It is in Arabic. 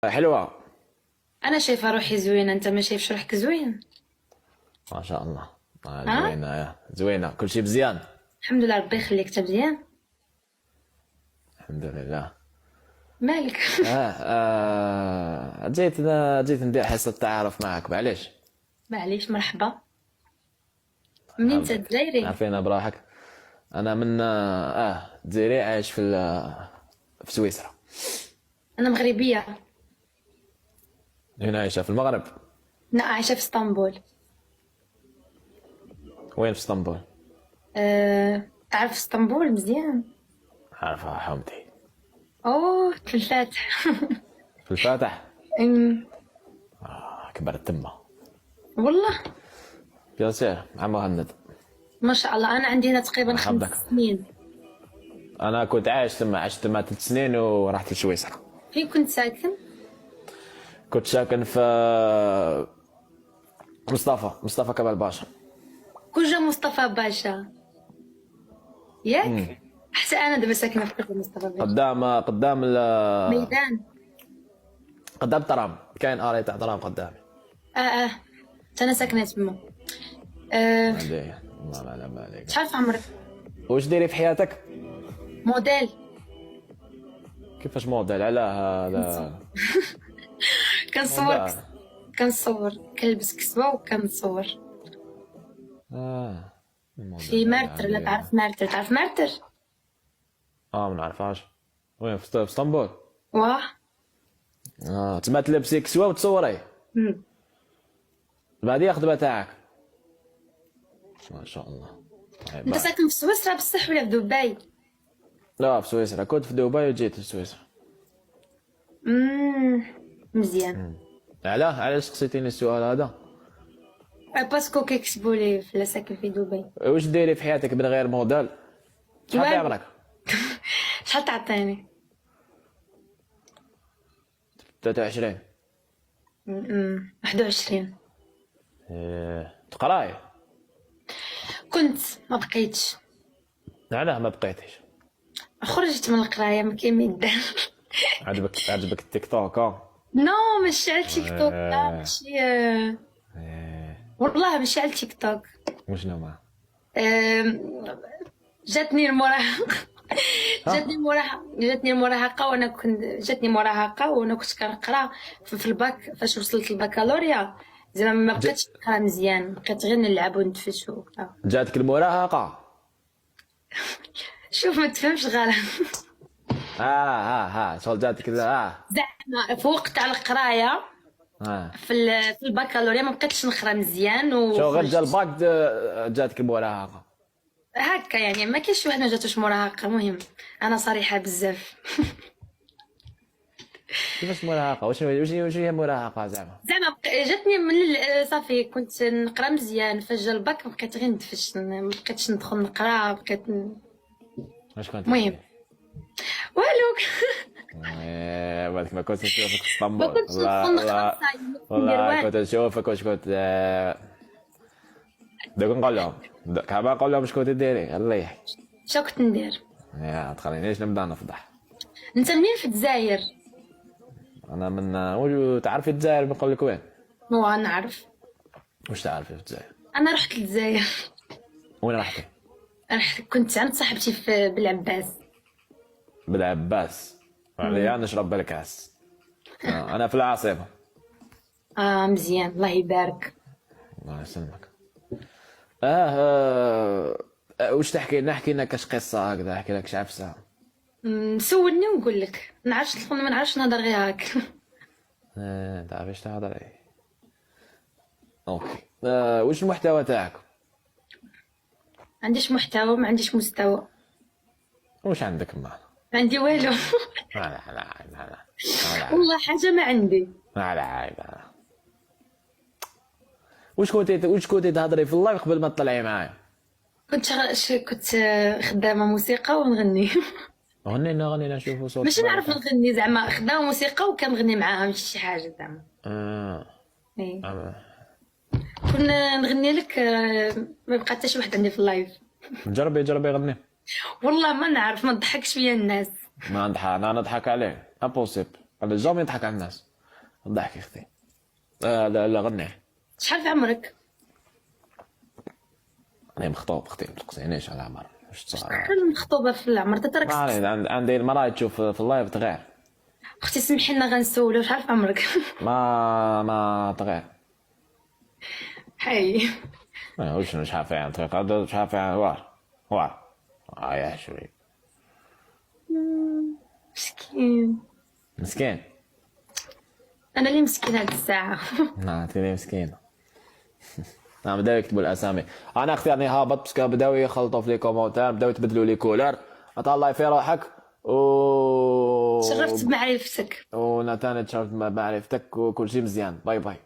حلوة. انا شايفه روحي زوينه، انت ما شايفش روحك زوين؟ ما شاء الله. ها. زوينة زوينة، كل شيء مزيان. الحمد لله، ربي يخليك، انت مزيان. الحمد لله. مالك؟ جيت ندير حصة تعارف معك، معليش. معليش، مرحبا. منين انت؟ جزائري؟ عارفين براحك. انا من جزائري عايش في سويسرا. انا مغربيه. هنا عايشة في المغرب. انا عايشه في اسطنبول. وين في اسطنبول؟ تعرف اسطنبول مزيان؟ عارفها حومتي. اوه، في الفاتح. في الفاتح. أم، كبر التمة. والله. بيان سير مع مهند. ما شاء الله، انا عندي هنا تقريبا مرحبا 5 سنين. انا كنت عايش تما، عشت تما 3 سنين ورحت لسويسرا. فين كنت ساكن؟ كنت ساكن في مصطفى كمال باشا. كوجا مصطفى باشا. ياك. حتى انا دابا ساكنه في كوجا مصطفى باشا. قدام ميدان. قدام الترام، كاين اري تاع ترام قدامي. اه. انا ساكنه تما. عليه الله لا لا ما عليك. شحال في عمرك؟ واش ديري في حياتك؟ موديل. كيفاش موديل على هذا؟ كنصور. موديل. كنصور، كنلبس كسوة وكنصور. موديل في مارتر، لا تعرف مارتر؟ تعرف مارتر؟ ما نعرفهاش. وين في اسطنبول؟ واه. تما تلبسي كسوه وتصوري. بعديها خدمه تاعك. ما شاء الله. انت ساكن في سويسرا بصح ولا في دبي؟ لا في سويسرا، كنت في دبي وجيت لسويسرا. مزيان. علاش سقسيتيني السؤال هذا؟ باسكو كيكتبوا لي في ساكن في دبي. واش ديري في حياتك من غير موديل؟ شحال عمرك؟ شحال تعطيني؟ 23. 21. تقراي؟ كنت ما بقيتش. علاه ما بقيتيش؟ خرجت من القرايه، ما كاين ما يدار. عجبك التيك توك؟ نو، ماشي على تيك توك، لا ماشي. والله ماشي على تيك توك. وشنو ما جاتني المراهقة. جاتني المراهقة وانا كنت كنقرا في الباك. فاش وصلت البكالوريا زعما ما بقيتش نقرا مزيان، بقيت غير نلعب وندفش وكذا. جاتك المراهقة؟ شوف، ما تفهمش غلط. شغل جاتك زعما في وقت تاع القرايه في البكالوريا ما بقيتش نقرا مزيان شو غير جا الباك جاتك المراهقة هكا يعني. ما كاينش واحد ما جاتوش مراهقه. المهم انا صريحه بزاف. كيفاش مراهقة؟ واش هي مراهقة زعما؟ جاتني من صافي كنت نقرا مزيان، فاش جا الباك بقيت غير ندفش، ما بقيتش ندخل نقرا، بقيت واش كنت؟ المهم والو. بالك ما كنتش نشوفك في ما اسطنبول. كنتش ندخل نقرا والله كنت نشوفك واش كنت. دوك نقول لهم، كما نقول لهم واش كنت ديري الله يحيي. شنو كنت ندير؟ تخلينيش نبدا نفضح. انت منين في الجزائر؟ انا من تعرفي الجزائر؟ بنقول لك وين. هو نعرف. واش تعرفي في الجزائر؟ انا رحت للجزائر. وين رحتي؟ كنت عند صاحبتي في بالعباس. بالعباس؟ عليا نشرب بالكاس. انا في العاصمه. مزيان، الله يبارك. الله يسلمك. واش نحكي لك اش قصه هكذا، نحكي لك عفسه. سولني ونقول لك. نعرفش تدخل، ما نعرفش نهضر غير هاك. تعرفيش تهضري؟ اوكي. واش المحتوى تاعك؟ ما عنديش محتوى، ما عنديش مستوى. واش عندك ما عندي والو. لا والله حاجه ما عندي. لا. واش كنتي تهضري في اللايف قبل ما تطلعي معايا؟ كنت خدامه موسيقى ونغني. غنينا نشوفوا صوت. ماشي نعرف نغني زعما، خدامه موسيقى وكنغني معاها، ماشي شي حاجه زعما. إيه. كنا نغني لك. ما بقى حتى شي واحد عندي في اللايف. جربي غني. والله ما نعرف، ما تضحكش فيا الناس. ما نضحك، انا نضحك عليه امبوسيبل. انا جامي نضحك على الناس. الضحك يا اختي. لا غني. شحال في عمرك؟ انا مخطوب اختي، ما تقصينيش على العمر. واش تصغر؟ شحال مخطوبه في العمر تترك؟ ما علينا، عندي المراه تشوف في اللايف تغير. اختي سمحي لنا غنسولو شحال في عمرك؟ ما تغير. حي. واش شحال فيها تغير؟ شحال فيها وار يا شوي مسكين. مسكين. انا اللي مسكين هاد الساعه. تيني مسكين. بداو يكتبوا الاسامي. انا اختي راني هابط باسكو بداو يخلطوا في لي كومونتير، بداو يتبدلوا لي كولور. الله في روحك تشرفت بمعرفتك. ونتانا تشرفت بمعرفتك وكل شيء مزيان. باي باي.